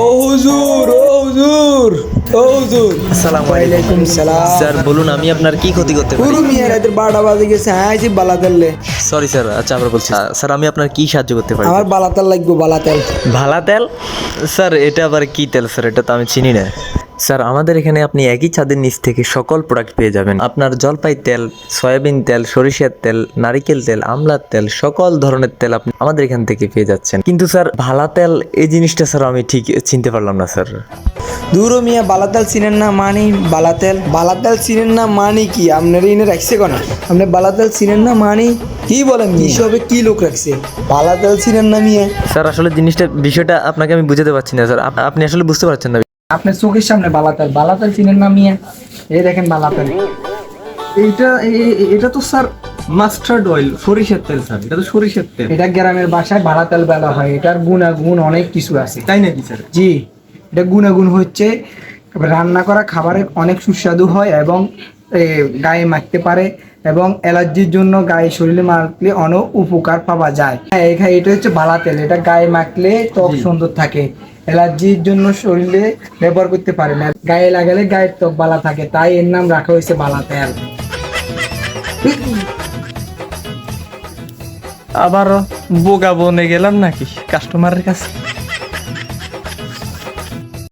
ও হুজুর, ও হুজুর, ও হুজুর। আসসালামু ওয়ালাইকুম সালাম। স্যার বলুন আমি আপনার কি ক্ষতি করতে পারি? পুরো মিয়া রাতের 12টা বাজে গেছে, আইছি বালা তেললে। সরি স্যার, আচ্ছা আবার বলছি স্যার, আমি আপনার কি সাহায্য করতে পারি? আমার বালা তেল লাগবে, বালা তেল। ভালা তেল? স্যার এটা আবার কি তেল স্যার? এটা তো আমি চিনি না। স্যার আমাদের এখানে আপনি একই ছাদের নিচ থেকে সকল প্রোডাক্ট পেয়ে যাবেন। আপনার জলপাই তেল, সয়াবিন তেল, সরিষার তেল, নারিকেল তেল, আমলার তেল, সকল ধরনের তেল আপনি আমাদের এখান থেকে পেয়ে যাচ্ছেন। কিন্তু স্যার ভালা তেল এই জিনিসটা স্যার আমি ঠিক চিনতে পারলাম না স্যার। দূরও মিয়া বালা তেল চিনেন না মানি? বালা তেল, বালা তেল চিনেন না মানি কি? আপনার এনে রাখছে কোনা? আপনি বালা তেল চিনেন না মানি কি বলেন? হিসাবে কি লোক রাখছে? বালা তেল চিনেন না মিয়া? স্যার আসলে বিষয়টা আপনাকে আমি বুঝাতে পারছি না স্যার, আপনি আসলে বুঝতে পারছেন না। আপনার চোখের সামনে বালাতেল, বালাতেল চিনেন না মিয়া? এই দেখেন বালাতেল। এটা তো স্যার মাস্টার্ড অয়েল, সরিষার তেল স্যার, এটা তো সরিষার তেল। এটা গ্রামের ভাষায় বালাতেল বলা হয়। এটার গুণাগুণ অনেক কিছু আছে। তাই নাকি স্যার? জি, এটা গুণাগুণ হচ্ছে রান্না করা খাবারে অনেক সুস্বাদু হয় এবং গায়ে মাখতে পারে এবং অ্যালার্জির জন্য গায়ে শরীরে মাখলে অনেক উপকার পাওয়া যায়। হ্যাঁ, এটা হচ্ছে বালা তেল। এটা গায়ে মাখলে ত্বক সুন্দর থাকে। অ্যালার্জির জন্য শরীরে ব্যবহার করতে পারে না, গায়ে লাগালে গায়ের ত্বক বালা থাকে, তাই এর নাম রাখা হয়েছে বালা তেল। আবার বোকা বনে গেলাম নাকি কাস্টমারের কাছে?